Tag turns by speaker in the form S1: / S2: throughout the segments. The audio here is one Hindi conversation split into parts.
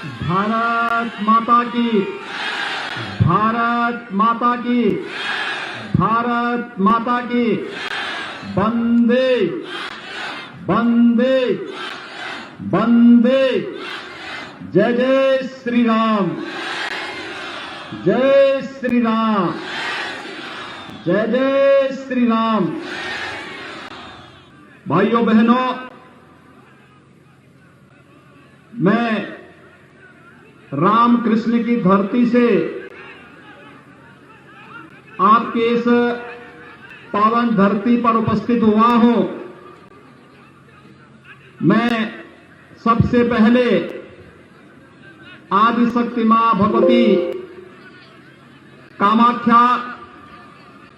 S1: भारत माता की, भारत माता की, भारत माता की। वंदे वंदे वंदे। जय जय श्री राम, जय श्री राम, जय जय श्री राम। भाइयों बहनों, मैं रामकृष्ण की धरती से आपके इस पावन धरती पर उपस्थित हुआ हूं। मैं सबसे पहले आदिशक्ति मां भगवती कामाख्या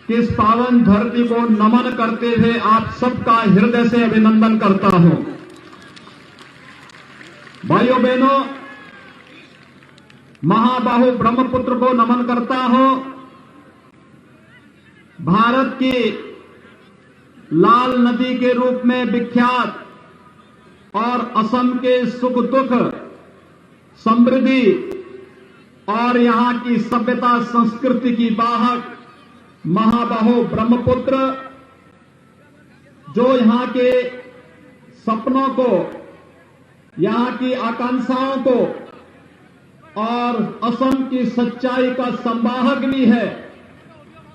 S1: की इस पावन धरती को नमन करते हुए आप सबका हृदय से अभिनंदन करता हूं। भाइयों बहनों, महाबाहु ब्रह्मपुत्र को नमन करता हूं। भारत की लाल नदी के रूप में विख्यात और असम के सुख दुख, समृद्धि और यहां की सभ्यता संस्कृति की वाहक महाबाहु ब्रह्मपुत्र, जो यहां के सपनों को, यहां की आकांक्षाओं को और असम की सच्चाई का संवाहक भी है,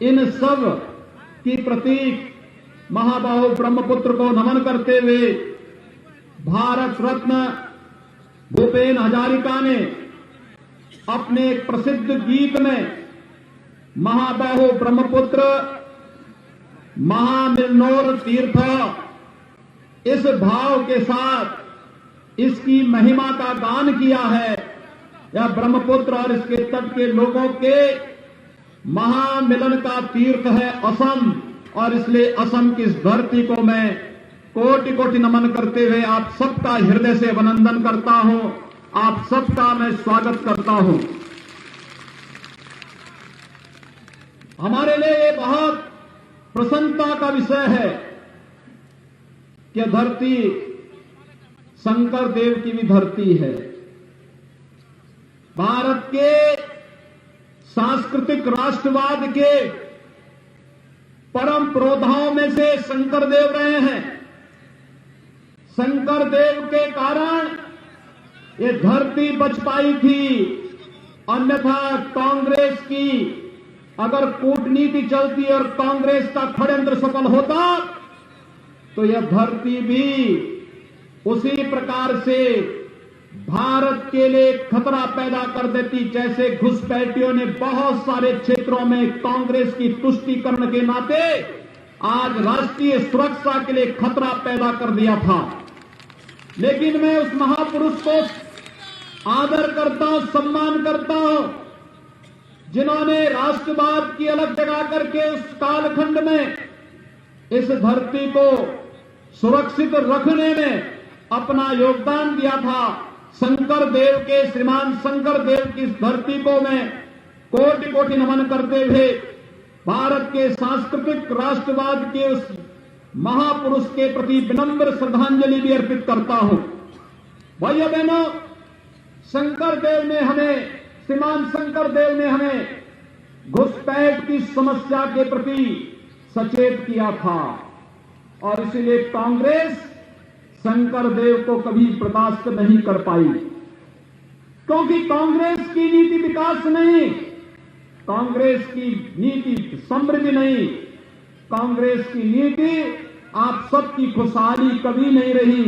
S1: इन सब की प्रतीक महाबाहु ब्रह्मपुत्र को नमन करते हुए भारत रत्न भूपेन हजारिका ने अपने एक प्रसिद्ध गीत में महाबाहु ब्रह्मपुत्र महामिलनोर तीर्थ, इस भाव के साथ इसकी महिमा का गान किया है। यह ब्रह्मपुत्र और इसके तट के लोगों के महामिलन का तीर्थ है असम, और इसलिए असम की इस धरती को मैं कोटि कोटि नमन करते हुए आप सबका हृदय से अभिनंदन करता हूं, आप सबका मैं स्वागत करता हूं। हमारे लिए ये बहुत प्रसन्नता का विषय है कि धरती शंकर देव की भी धरती है। भारत के सांस्कृतिक राष्ट्रवाद के परम पुरोधाओं में से शंकर देव रहे हैं। शंकर देव के कारण ये धरती बच पाई थी, अन्यथा कांग्रेस की अगर कूटनीति चलती और कांग्रेस का षड्यंत्र सफल होता तो यह धरती भी उसी प्रकार से भारत के लिए खतरा पैदा कर देती, जैसे घुसपैठियों ने बहुत सारे क्षेत्रों में कांग्रेस की तुष्टीकरण के नाते आज राष्ट्रीय सुरक्षा के लिए खतरा पैदा कर दिया था। लेकिन मैं उस महापुरुष को आदर करता हूं, सम्मान करता हूं, जिन्होंने राष्ट्रवाद की अलग जगा करके उस कालखंड में इस धरती को सुरक्षित रखने में अपना योगदान दिया था। शंकर देव के, श्रीमान शंकर देव की इस धरती को मैं कोटि कोटि नमन करते हुए भारत के सांस्कृतिक राष्ट्रवाद के उस महापुरुष के प्रति विनम्र श्रद्धांजलि भी अर्पित करता हूं। भाइयों बहनों, शंकर देव ने हमें, श्रीमान शंकर देव ने हमें घुसपैठ की समस्या के प्रति सचेत किया था, और इसलिए कांग्रेस शंकर देव को कभी बर्दाश्त नहीं कर पाई, क्योंकि कांग्रेस की नीति विकास नहीं, कांग्रेस की नीति समृद्धि नहीं, कांग्रेस की नीति आप सबकी खुशहाली कभी नहीं रही।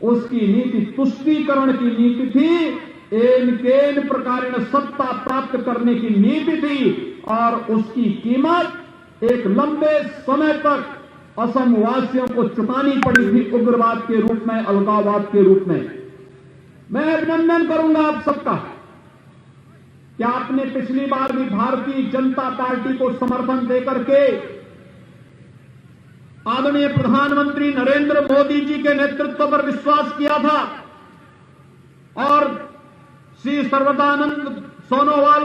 S1: उसकी नीति तुष्टीकरण की नीति थी, एन प्रकार सत्ता प्राप्त करने की नीति थी, और उसकी कीमत एक लंबे समय तक असम वासियों को चुकानी पड़ी थी, उग्रवाद के रूप में, अलगाववाद के रूप में। मैं अभिनंदन करूंगा आप सबका कि आपने पिछली बार भी भारतीय जनता पार्टी को समर्थन देकर के आदरणीय प्रधानमंत्री नरेंद्र मोदी जी के नेतृत्व पर विश्वास किया था, और श्री सर्वानंद सोनोवाल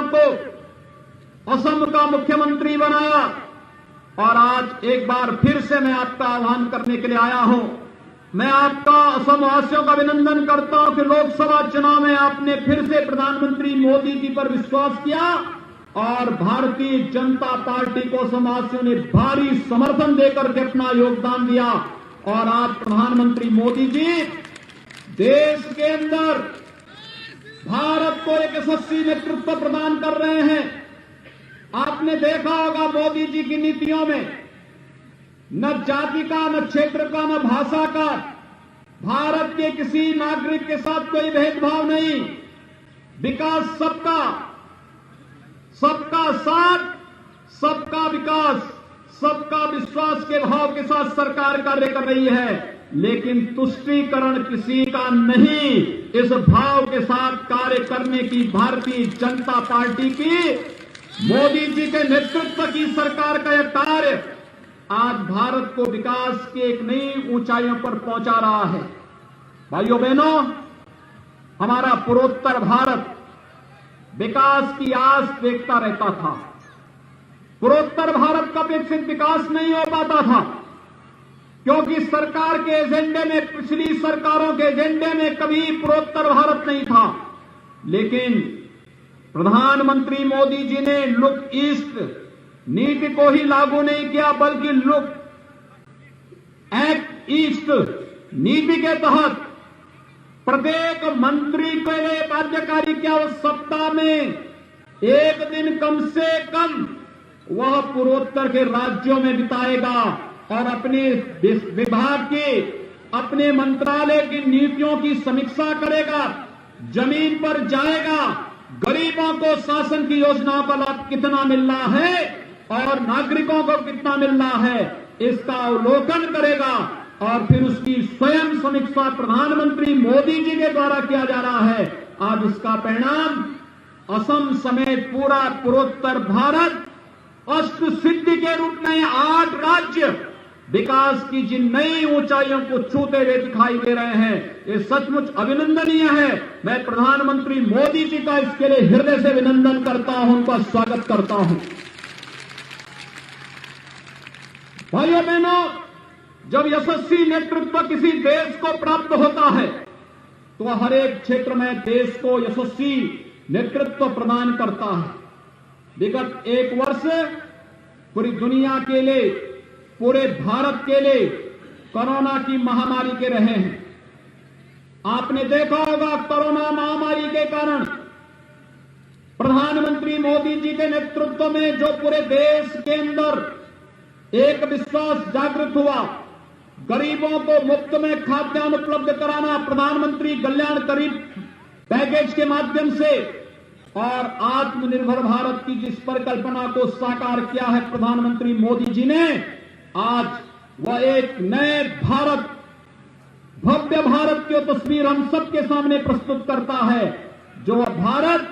S1: को असम का मुख्यमंत्री बनाया। और आज एक बार फिर से मैं आपका आह्वान करने के लिए आया हूं मैं आपका असम वासियों का अभिनंदन करता हूं कि लोकसभा चुनाव में आपने फिर से प्रधानमंत्री मोदी जी पर विश्वास किया और भारतीय जनता पार्टी को असम वासियों ने भारी समर्थन देकर के अपना योगदान दिया और आज प्रधानमंत्री मोदी जी देश के अंदर भारत को एक यशस्वी नेतृत्व प्रदान कर रहे हैं। आपने देखा होगा मोदी जी की नीतियों में न जाति का, न क्षेत्र का, न भाषा का, भारत के किसी नागरिक के साथ कोई भेदभाव नहीं। विकास सबका, सबका साथ, सबका विकास, सबका विश्वास के भाव के साथ सरकार कार्य कर रही है, लेकिन तुष्टीकरण किसी का नहीं। इस भाव के साथ कार्य करने की भारतीय जनता पार्टी की, मोदी जी के नेतृत्व की सरकार का यह कार्य आज भारत को विकास की एक नई ऊंचाइयों पर पहुंचा रहा है। भाइयों बहनों, हमारा पूर्वोत्तर भारत विकास की आस देखता रहता था। पूर्वोत्तर भारत का विकसित विकास नहीं हो पाता था क्योंकि सरकार के एजेंडे में, पिछली सरकारों के एजेंडे में कभी पूर्वोत्तर भारत नहीं था। लेकिन प्रधानमंत्री मोदी जी ने लुक ईस्ट नीति को ही लागू नहीं किया, बल्कि लुक एक्ट ईस्ट नीति के तहत प्रत्येक मंत्री के लिए बाध्यकारी क्या उस सप्ताह में एक दिन कम से कम वह पूर्वोत्तर के राज्यों में बिताएगा और अपने विभाग की, अपने मंत्रालय की नीतियों की समीक्षा करेगा, जमीन पर जाएगा, गरीबों को शासन की योजनाओं का लाभ कितना मिल रहा है और नागरिकों को कितना मिल रहा है, इसका अवलोकन करेगा और फिर उसकी स्वयं समीक्षा प्रधानमंत्री मोदी जी के द्वारा किया जा रहा है। आज इसका परिणाम असम समेत पूरा पूर्वोत्तर भारत अष्ट सिद्धि के रूप में 8 राज्य विकास की जिन नई ऊंचाइयों को छूते हुए दिखाई दे रहे हैं, ये सचमुच अभिनंदनीय है। मैं प्रधानमंत्री मोदी जी का इसके लिए हृदय से अभिनंदन करता हूं, उनका स्वागत करता हूं। भाइयों बहनों, जब यशस्वी नेतृत्व किसी देश को प्राप्त होता है तो हर एक क्षेत्र में देश को यशस्वी नेतृत्व प्रदान करता है। विगत 1 वर्ष पूरी दुनिया के लिए, पूरे भारत के लिए कोरोना की महामारी के रहे हैं। आपने देखा होगा कोरोना महामारी के कारण प्रधानमंत्री मोदी जी के नेतृत्व में जो पूरे देश के अंदर एक विश्वास जागृत हुआ, गरीबों को मुफ्त में खाद्यान्न उपलब्ध कराना प्रधानमंत्री कल्याण गरीब पैकेज के माध्यम से और आत्मनिर्भर भारत की जिस परिकल्पना को साकार किया है प्रधानमंत्री मोदी जी ने, आज वह एक नए भारत, भव्य भारत की तस्वीर हम सबके सामने प्रस्तुत करता है, जो वह भारत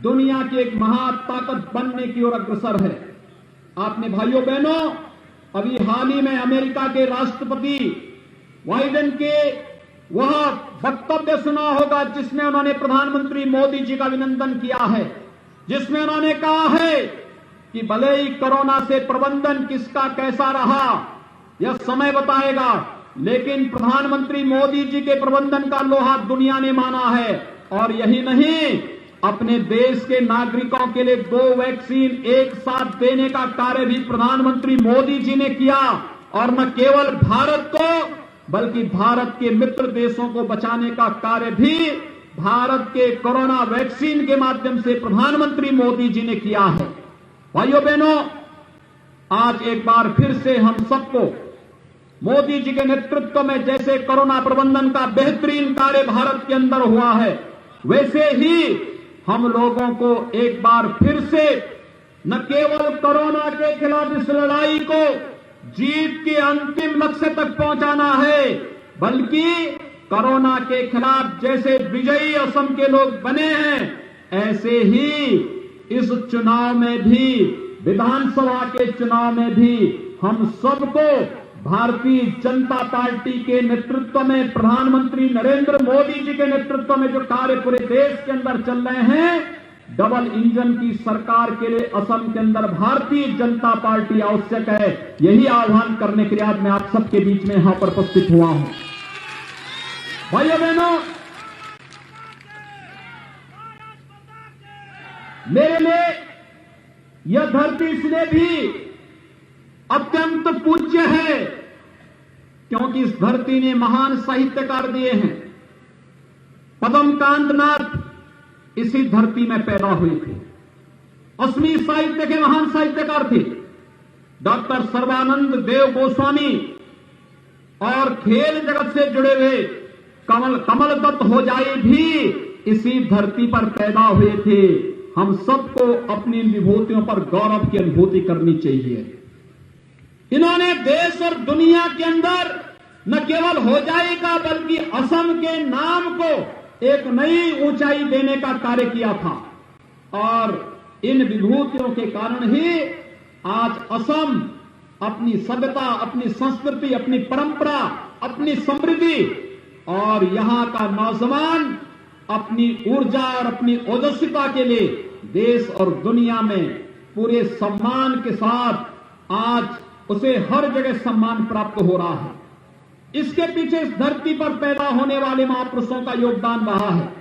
S1: दुनिया की एक महाताकत बनने की ओर अग्रसर है। आपने भाइयों बहनों अभी हाल ही में अमेरिका के राष्ट्रपति बाइडेन के वह वक्तव्य सुना होगा जिसमें उन्होंने प्रधानमंत्री मोदी जी का अभिनंदन किया है, जिसमें उन्होंने कहा है कि भले ही कोरोना से प्रबंधन किसका कैसा रहा यह समय बताएगा, लेकिन प्रधानमंत्री मोदी जी के प्रबंधन का लोहा दुनिया ने माना है। और यही नहीं, अपने देश के नागरिकों के लिए 2 वैक्सीन एक साथ देने का कार्य भी प्रधानमंत्री मोदी जी ने किया और न केवल भारत को बल्कि भारत के मित्र देशों को बचाने का कार्य भी भारत के कोरोना वैक्सीन के माध्यम से प्रधानमंत्री मोदी जी ने किया है। भाइयों बहनों, आज एक बार फिर से हम सबको मोदी जी के नेतृत्व में जैसे कोरोना प्रबंधन का बेहतरीन कार्य भारत के अंदर हुआ है, वैसे ही हम लोगों को एक बार फिर से न केवल कोरोना के खिलाफ इस लड़ाई को जीत के अंतिम लक्ष्य तक पहुंचाना है, बल्कि कोरोना के खिलाफ जैसे विजयी असम के लोग बने हैं, ऐसे ही इस चुनाव में भी, विधानसभा के चुनाव में भी हम सबको भारतीय जनता पार्टी के नेतृत्व में, प्रधानमंत्री नरेंद्र मोदी जी के नेतृत्व में जो कार्य पूरे देश के अंदर चल रहे हैं, डबल इंजन की सरकार के लिए असम के अंदर भारतीय जनता पार्टी आवश्यक है। यही आह्वान करने के लिए आज मैं आप सबके बीच में यहां पर उपस्थित हुआ हूं। भाइयों बहनों, मेरे लिए यह धरती इसलिए भी अत्यंत पूज्य है क्योंकि इस धरती ने महान साहित्यकार दिए हैं। पद्मकांत नाथ इसी धरती में पैदा हुए थे। असमी साहित्य के महान साहित्यकार थे। डॉक्टर सर्वानंद देव गोस्वामी और खेल जगत से जुड़े हुए कमल दत्त होजाई भी इसी धरती पर पैदा हुए थे। हम सबको अपनी इन विभूतियों पर गौरव की अनुभूति करनी चाहिए। इन्होंने देश और दुनिया के अंदर न केवल होजाई का बल्कि असम के नाम को एक नई ऊंचाई देने का कार्य किया था और इन विभूतियों के कारण ही आज असम अपनी सभ्यता, अपनी संस्कृति, अपनी परंपरा, अपनी समृद्धि और यहां का नौजवान अपनी ऊर्जा और अपनी ओजस्विता के लिए देश और दुनिया में पूरे सम्मान के साथ आज उसे हर जगह सम्मान प्राप्त हो रहा है। इसके पीछे इस धरती पर पैदा होने वाले महापुरुषों का योगदान रहा है।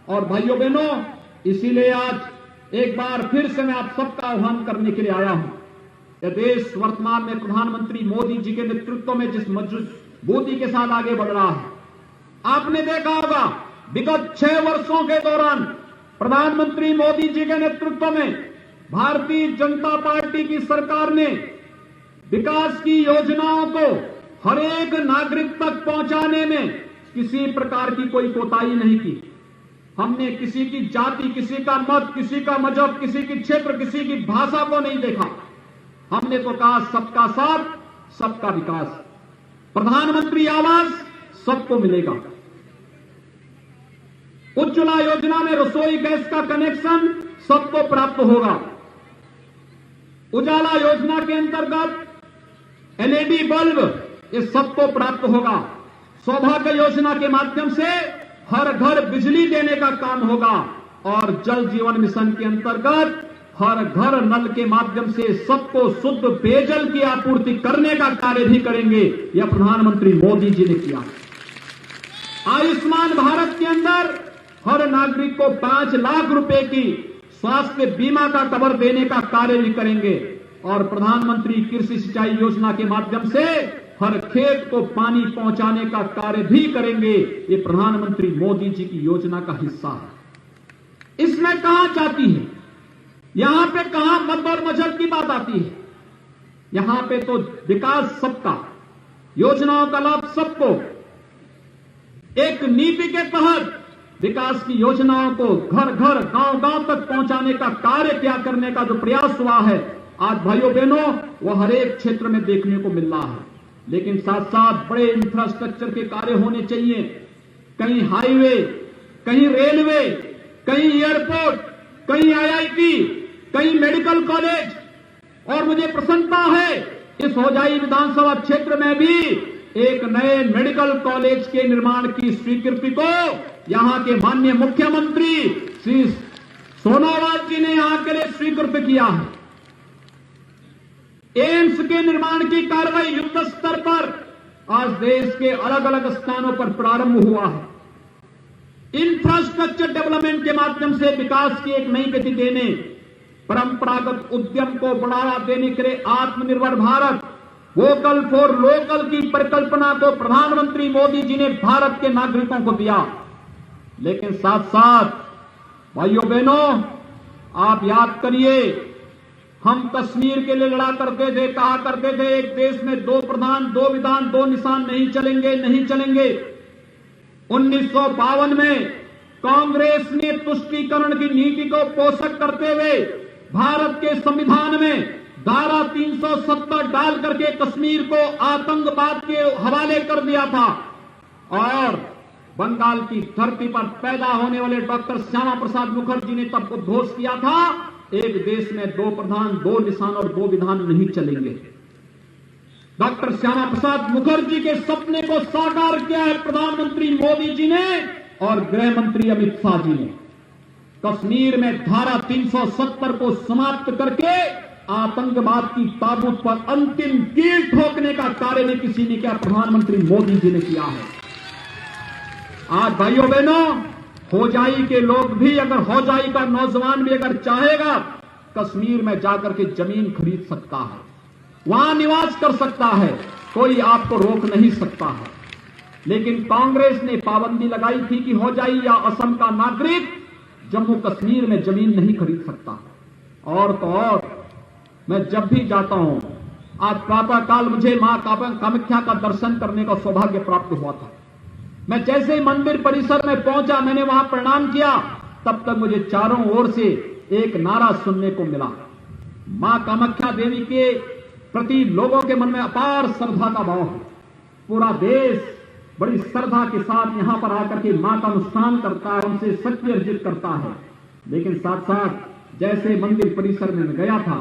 S1: और भाइयों बहनों, इसीलिए आज एक बार फिर से मैं आप सबका आह्वान करने के लिए आया हूं। यह देश वर्तमान में प्रधानमंत्री मोदी जी के नेतृत्व में जिस मजबूती के साथ आगे बढ़ रहा है, आपने देखा होगा विगत 6 वर्षों के दौरान प्रधानमंत्री मोदी जी के नेतृत्व में भारतीय जनता पार्टी की सरकार ने विकास की योजनाओं को हर एक नागरिक तक पहुंचाने में किसी प्रकार की कोई कोताही नहीं की। हमने किसी की जाति, किसी का मत, किसी का मजहब, किसी की क्षेत्र, किसी की भाषा को नहीं देखा। हमने तो कहा सबका साथ, सबका विकास। प्रधानमंत्री आवास सबको मिलेगा। उज्ज्वला योजना में रसोई गैस का कनेक्शन सबको प्राप्त होगा। उजाला योजना के अंतर्गत एलईडी बल्ब ये सबको प्राप्त होगा। सौभाग्य योजना के माध्यम से हर घर बिजली देने का काम होगा और जल जीवन मिशन के अंतर्गत हर घर नल के माध्यम से सबको शुद्ध पेयजल की आपूर्ति करने का कार्य भी करेंगे। यह प्रधानमंत्री मोदी जी ने किया। आयुष्मान भारत के अंदर हर नागरिक को 5 लाख रुपए की स्वास्थ्य बीमा का कवर देने का कार्य भी करेंगे और प्रधानमंत्री कृषि सिंचाई योजना के माध्यम से हर खेत को पानी पहुंचाने का कार्य भी करेंगे। ये प्रधानमंत्री मोदी जी की योजना का हिस्सा है। इसमें कहां जाती है, यहां पे कहां मत और मजहब की बात आती है? यहां पे तो विकास सबका, योजनाओं का लाभ सबको, एक नीति के तहत विकास की योजनाओं को घर घर, गांव गांव तक पहुंचाने का कार्य क्या करने का जो प्रयास हुआ है, आज भाइयों बहनों वो हर एक क्षेत्र में देखने को मिल रहा है। लेकिन साथ साथ बड़े इंफ्रास्ट्रक्चर के कार्य होने चाहिए। कहीं हाईवे, कहीं रेलवे, कहीं एयरपोर्ट, कहीं आईआईटी, कहीं मेडिकल कॉलेज। और मुझे प्रसन्नता है इस होजाई विधानसभा क्षेत्र में भी एक नए मेडिकल कॉलेज के निर्माण की स्वीकृति को यहां के माननीय मुख्यमंत्री श्री सोनोवाल जी ने यहां के लिए स्वीकृत किया है। एम्स के निर्माण की कार्रवाई युद्ध स्तर पर आज देश के अलग अलग स्थानों पर प्रारंभ हुआ है। इंफ्रास्ट्रक्चर डेवलपमेंट के माध्यम से विकास की एक नई गति देने, परंपरागत उद्यम को बढ़ावा देने के लिए आत्मनिर्भर भारत, वोकल फॉर लोकल की परिकल्पना को प्रधानमंत्री मोदी जी ने भारत के नागरिकों को दिया। लेकिन साथ साथ भाइयों बहनों, आप याद करिए, हम कश्मीर के लिए लड़ा करते थे, कहा करते थे एक देश में 2 प्रधान, 2 विधान, 2 निशान नहीं चलेंगे, नहीं चलेंगे। 1952 में कांग्रेस ने तुष्टीकरण की नीति को पोषक करते हुए भारत के संविधान में धारा 370 डाल करके कश्मीर को आतंकवाद के हवाले कर दिया था और बंगाल की धरती पर पैदा होने वाले डॉक्टर श्यामा प्रसाद मुखर्जी ने तब उद्घोष किया था, एक देश में 2 प्रधान, 2 निशान और 2 विधान नहीं चलेंगे। डॉक्टर श्यामा प्रसाद मुखर्जी के सपने को साकार किया है प्रधानमंत्री मोदी जी ने और गृह मंत्री अमित शाह जी ने। कश्मीर में धारा 370 को समाप्त करके आतंकवाद की ताबूत पर अंतिम कील ठोकने का कार्य भी किसी ने किया, प्रधानमंत्री मोदी जी ने किया है। आज भाइयों बहनों, होजाई के लोग भी, अगर होजाई का नौजवान भी अगर चाहेगा, कश्मीर में जाकर के जमीन खरीद सकता है, वहां निवास कर सकता है, कोई आपको रोक नहीं सकता है। लेकिन कांग्रेस ने पाबंदी लगाई थी कि होजाई या असम का नागरिक जम्मू कश्मीर में जमीन नहीं खरीद सकता। और तो और, मैं जब भी जाता हूं, आज प्रातःकाल मुझे मां कामाख्या का दर्शन करने का सौभाग्य प्राप्त हुआ था। मैं जैसे ही मंदिर परिसर में पहुंचा, मैंने वहां प्रणाम किया, तब तक मुझे चारों ओर से एक नारा सुनने को मिला। मां कामाख्या देवी के प्रति लोगों के मन में अपार श्रद्धा का भाव है। पूरा देश बड़ी श्रद्धा के साथ यहां पर आकर के मां का अनुष्ठान करता है, उनसे शक्ति अर्जित करता है। लेकिन साथ साथ जैसे मंदिर परिसर में गया था,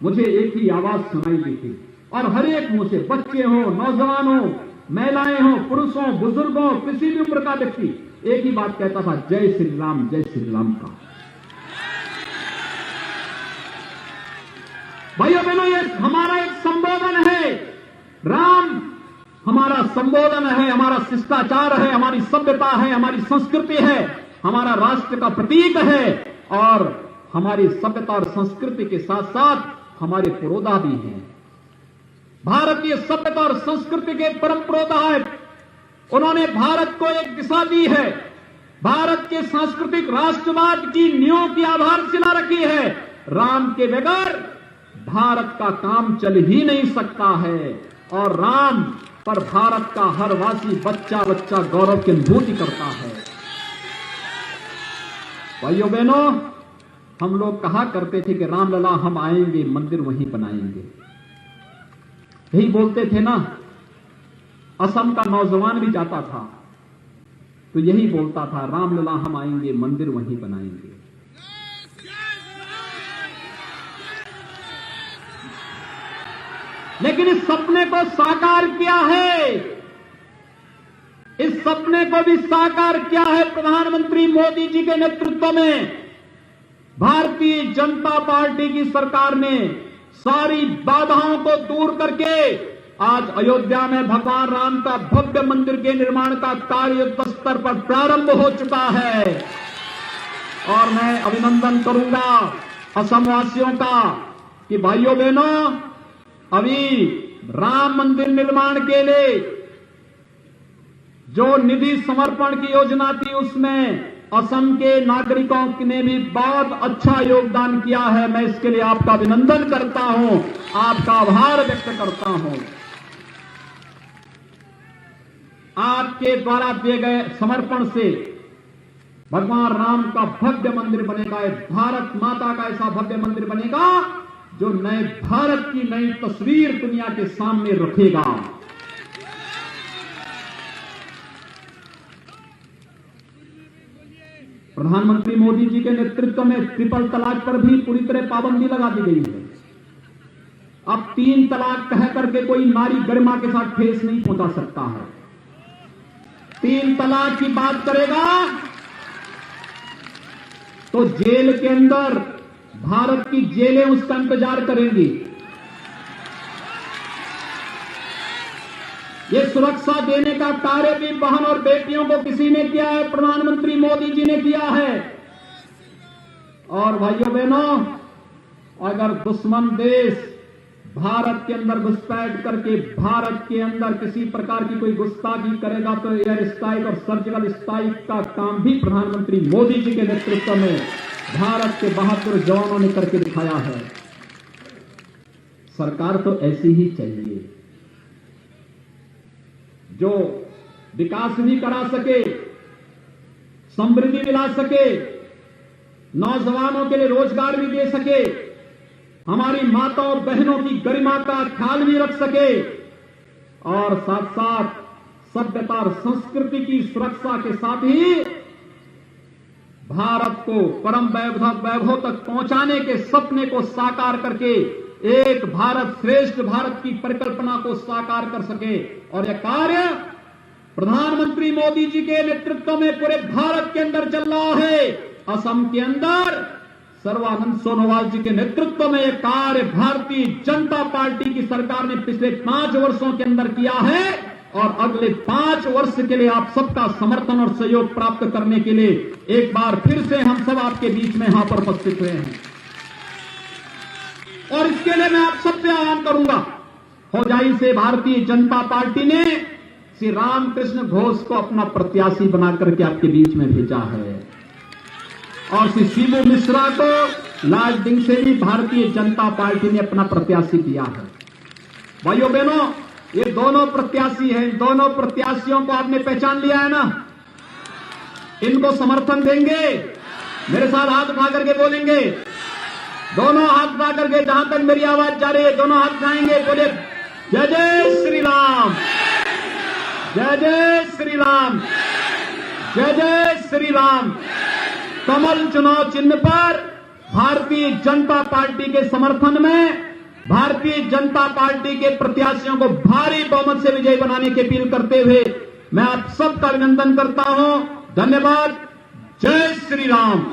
S1: मुझे एक ही आवाज सुनाई दी थी, और हर एक मुंह से, बच्चे हो, नौजवान हो, महिलाएं हो, पुरुष हो, बुजुर्ग हो, किसी भी उम्र का व्यक्ति एक ही बात कहता था, जय श्री राम, जय श्री राम का। भाइयों बहनों, ये हमारा एक संबोधन है। राम हमारा संबोधन है, हमारा शिष्टाचार है, हमारी सभ्यता है, हमारी संस्कृति है, हमारा राष्ट्र का प्रतीक है, और हमारी सभ्यता और संस्कृति के साथ साथ हमारे पुरोधा भी हैं। भारतीय सभ्यता और संस्कृति के परम पुरोधा है। उन्होंने भारत को एक दिशा दी है, भारत के सांस्कृतिक राष्ट्रवाद की नींव की आधारशिला रखी है। राम के बगैर भारत का काम चल ही नहीं सकता है, और राम पर भारत का हर वासी बच्चा बच्चा गौरव की अनुभूति करता है। भाइयों बहनों, हम लोग कहा करते थे कि रामलला हम आएंगे, मंदिर वहीं बनाएंगे, यही बोलते थे ना। असम का नौजवान भी जाता था तो यही बोलता था, रामलला हम आएंगे, मंदिर वहीं बनाएंगे। लेकिन इस सपने को साकार किया है, इस सपने को भी साकार किया है प्रधानमंत्री मोदी जी के नेतृत्व में। भारतीय जनता पार्टी की सरकार ने सारी बाधाओं को दूर करके आज अयोध्या में भगवान राम का भव्य मंदिर के निर्माण का कार्य युद्ध स्तर पर प्रारंभ हो चुका है। और मैं अभिनंदन करूंगा असम वासियों का कि भाइयों बहनों, अभी राम मंदिर निर्माण के लिए जो निधि समर्पण की योजना थी, उसमें असम के नागरिकों ने भी बहुत अच्छा योगदान किया है। मैं इसके लिए आपका अभिनंदन करता हूं, आपका आभार व्यक्त करता हूं। आपके द्वारा दिए गए समर्पण से भगवान राम का भव्य मंदिर बनेगा, भारत माता का ऐसा भव्य मंदिर बनेगा जो नए भारत की नई तस्वीर दुनिया के सामने रखेगा। प्रधानमंत्री मोदी जी के नेतृत्व में ट्रिपल तलाक पर भी पूरी तरह पाबंदी लगा दी गई है। अब 3 तलाक कह करके कोई नारी गरिमा के साथ ठेस नहीं पहुंचा सकता है। 3 तलाक की बात करेगा तो जेल के अंदर भारत की जेलें उसका इंतजार करेंगी। ये सुरक्षा देने का कार्य भी बहन और बेटियों को किसी ने किया है, प्रधानमंत्री मोदी जी ने किया है। और भाइयों बहनों, अगर दुश्मन देश भारत के अंदर घुसपैठ करके भारत के अंदर किसी प्रकार की कोई गुस्ताखी करेगा तो एयर स्ट्राइक और सर्जिकल स्ट्राइक का काम भी प्रधानमंत्री मोदी जी के नेतृत्व में भारत के बहादुर जवानों ने करके दिखाया है। सरकार तो ऐसी ही चाहिए जो विकास भी करा सके, समृद्धि भी ला सके, नौजवानों के लिए रोजगार भी दे सके, हमारी माताओं बहनों की गरिमा का ख्याल भी रख सके, और साथ साथ सभ्यता और संस्कृति की सुरक्षा के साथ ही भारत को परम वैभव तक पहुंचाने के सपने को साकार करके एक भारत श्रेष्ठ भारत की परिकल्पना को साकार कर सके। और यह कार्य प्रधानमंत्री मोदी जी के नेतृत्व में पूरे भारत के अंदर चल रहा है। असम के अंदर सर्बानंद सोनोवाल जी के नेतृत्व में यह कार्य भारतीय जनता पार्टी की सरकार ने पिछले 5 वर्षों के अंदर किया है, और अगले 5 वर्ष के लिए आप सबका समर्थन और सहयोग प्राप्त करने के लिए एक बार फिर से हम सब आपके बीच में यहां पर उपस्थित हुए हैं। और इसके लिए मैं आप सबसे आह्वान करूंगा, होजाई से भारतीय जनता पार्टी ने श्री रामकृष्ण घोष को अपना प्रत्याशी बना करके आपके बीच में भेजा है और श्री शिबू मिश्रा को लालडिंग से भी भारतीय जनता पार्टी ने अपना प्रत्याशी किया है। भाइयों बहनों, ये दोनों प्रत्याशी हैं, इन दोनों प्रत्याशियों को आपने पहचान लिया है ना? इनको समर्थन देंगे? मेरे साथ हाथ उठा करके बोलेंगे, दोनों हाथ उठा करके, जहां तक मेरी आवाज जा रही है दोनों हाथ उठाएंगे, बोले जय जय श्री राम, जय जय श्री राम, जय जय श्री राम। कमल चुनाव चिन्ह पर भारतीय जनता पार्टी के समर्थन में भारतीय जनता पार्टी के प्रत्याशियों को भारी बहुमत से विजयी बनाने की अपील करते हुए मैं आप सबका अभिनंदन करता हूं। धन्यवाद। जय श्री राम।